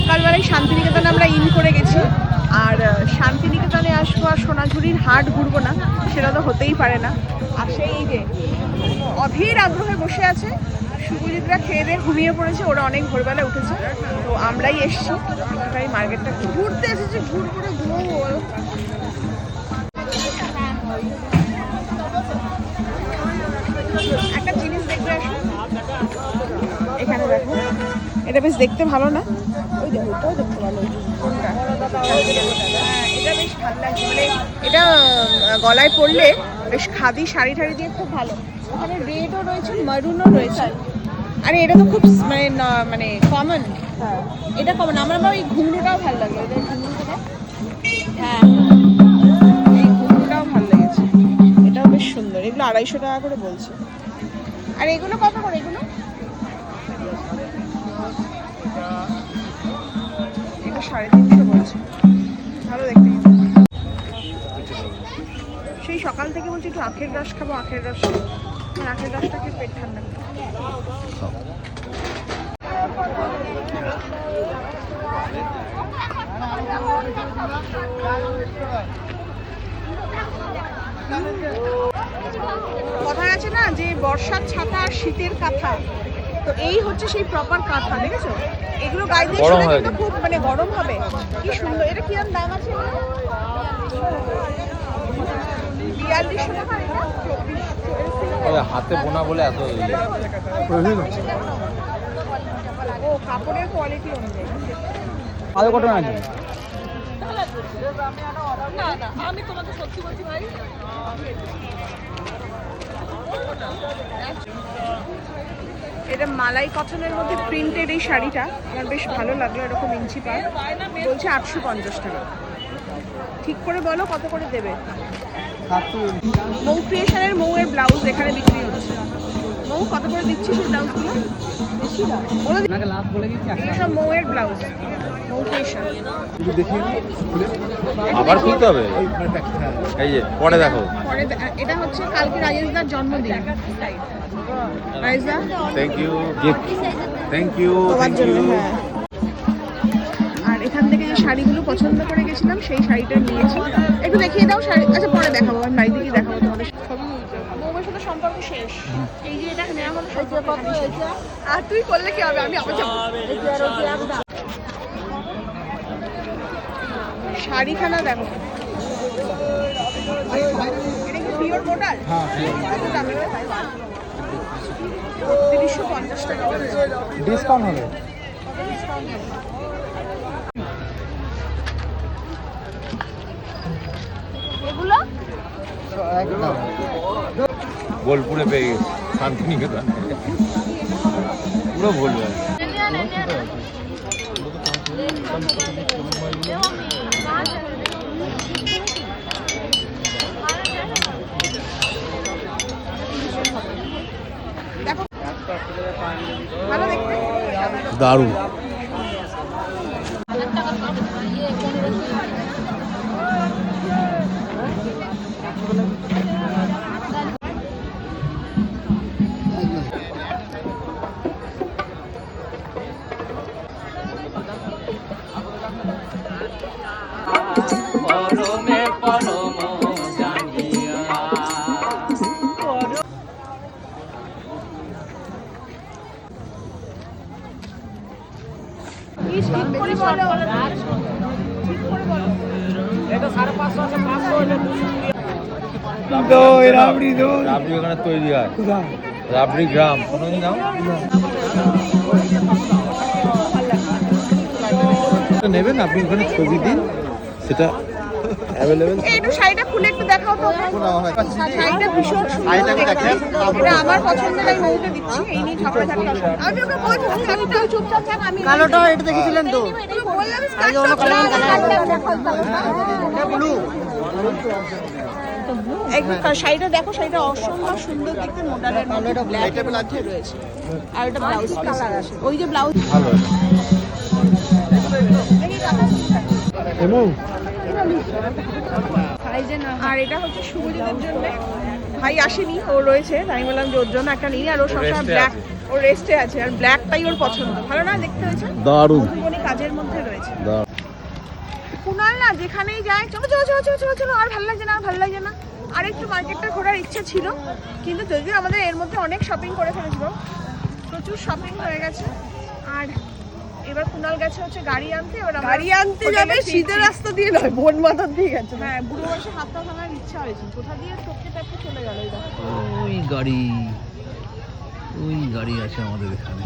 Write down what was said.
সকালবেলায় শান্তিনিকেতনে আমরা ইন করে গেছি, আর শান্তিনিকেতনে আসবো আর সোনাঝুরির হাট ঘুরবো না, সেটা তো হতেই পারে না। আর সেই যে অধীর আগ্রহে বসে আছে, শুভজিৎরা খেয়ে দিয়ে ঘুমিয়ে পড়েছে, ওরা অনেক ভোরবেলা উঠেছে, তো আমরাই এসছি তাই মার্কেটটা ঘুরতে এসেছি, ঘুরবো না ঘুমবো। একটা জিনিস দেখবে আসুন, এখানে দেখো, এটা বেশ দেখতে ভালো না? ওই দেখো, ওটাও দেখতে ভালো। এটা বেশ ভালো লাগছে, মানে এটা গলায় পরলে বেশ খাদি শাড়ি ঠাড়ি দিয়ে খুব ভালো। ওখানে রেডও রয়েছে, মারুনও রয়েছে। আরে এটা তো খুব মানে মানে কমন। হ্যাঁ এটা কমন। আমার ওই ঘুঙরুটাও ভালো লাগে, ওদের ঘুঙরুটা। হ্যাঁ এই ঘুঙরুটাও ভালো লেগেছে, এটাও বেশ সুন্দর। এগুলো 250 টাকা করে বলছে। আর এগুলো কত করে? এগুলো এটা 350 বলছে, ভালো দেখতে। সেই সকাল থেকে বলছি একটু আখের রস খাবো, আখের রস খাবো, আখের রসটাকে পেট ঠান্ডা। কথা আছে না যে বর্ষার ছাতা আর শীতের কাঁথা, তো এই হচ্ছে সেই প্রপার কাঁথা। দেখেছো এগুলো গায়ে দিয়ে শুলে কিন্তু খুব মানে গরম হবে। কি সুন্দর। এটা কি দাম আছে? 42 টাকা। এটা হাতে বোনা বলে এত ও কাপড়ের কোয়ালিটি অনুযায়ী। আরো কত আছে? না না আমি তোমাকে সত্যি বলছি ভাই, এটা মালাই কটনের মধ্যে প্রিন্টেড এই শাড়িটা আমার বেশ ভালো লাগলো, এরকম ইঞ্চি পার, বলছে 850 টাকা। ঠিক করে বলো কত করে দেবে? মৌ ক্রিয়েশনের মৌয়ের ব্লাউজ এখানে বিক্রি হচ্ছে। মৌ কত করে দিচ্ছিস এই ব্লাউজগুলো? এইসব মৌয়ের ব্লাউজ, মৌ ক্রিয়েশন। আবার খুলতে হবে? এই যে পরে দেখো। পরে এটা হচ্ছে কালকে রাজেশদার জন্মদিন। Raiza thank you gift, thank you তোমার জন্য। হ্যাঁ আর এখান থেকে যে শাড়িগুলো পছন্দ করে গেছিলাম সেই শাড়িটা নিয়েছি। একটু দেখিয়ে দাও শাড়ি। আচ্ছা পরে দেখাবো, আমি বাড়ি থেকে দেখাবো তোমাদের। বউয়ের সাথে সম্পর্ক শেষ। এই যে এটা নেওয়া হলো, আর তুই করলে কি হবে? আমি আবার যাবো। শাড়িখানা দেখো, এটা কি পিওর মোডাল? কত দাম এবার? 350 টাকা। ডিসকাউন্ট হবে। এগুলো একদম বোলপুরে পেয়ে গেছি, শান্তিনিকেতন পুরো বলবে। ভালো দেখতে, দারুণ। রাবড়ি ওখানে তৈরি হয়, রাবড়ি গ্রাম। কোনোদিন নাও নেবেন আপনি, ওখানে ছবি দিন, সেটা অ্যাভেলেবেল। একটু শাড়িটা খুলে একটু দেখাও তো। শাড়িটা ভীষণ সুন্দর দেখতে। এটা আমার পছন্দের, আমি মৌকে দিচ্ছি। এই নিয়ে ঝগড়া ঝাঁটি। আমি ওকে বলছি আমি তো চুপচাপ থাক। আমি কালোটা এটা দেখেছিলেন তো? তুমি বললাম আগে অন্য কালার ব্লু। একদম শাড়িটা দেখো, শাড়িটা অসম্ভব সুন্দর দেখতে, মডেলের মধ্যে ব্ল্যাক মধ্যে রয়েছে। আর এটা ব্লাউজ পিস আছে, ওই যে ব্লাউজ ভালো। আর এটা হচ্ছে শুভজিতের জন্য। ভাই আসেনি, ও রয়েছে, তাই আমি বললাম যে ওর জন্য একটা নিই। আর ও সবসময় ব্ল্যাক, ও রেস্টে আছে, আর ব্ল্যাকটাই ওর পছন্দ। ভালো না দেখতে হয়েছে? দারুণ। কাজের মধ্যে দাঁড়া। কুনাল না যেখানেই যায় চলো চলো চলো চলো চলো চলো আর ভালো লাগছে না আর ভালো লাগছে না আর একটু মার্কেটটা ঘোরার ইচ্ছা ছিল কিন্তু যদিও আমাদের এর মধ্যে অনেক শপিং করে ফেলেছিল প্রচুর শপিং হয়ে গেছে আর এবার কুনাল গেছে হচ্ছে গাড়ি আনতে এবার আমরা গাড়ি আনতে হোটেলে যাবে ফিরছি। শীতের রাস্তা দিয়ে নয় বন মাথার দিয়ে গেছে হ্যাঁ বুড়ো বয়সে হাত পা ভাঙার ইচ্ছা হয়েছে কোথা দিয়ে টপকে টপকে চলে গেল এই দেখো ওই গাড়ি আছে আমাদের এখানে।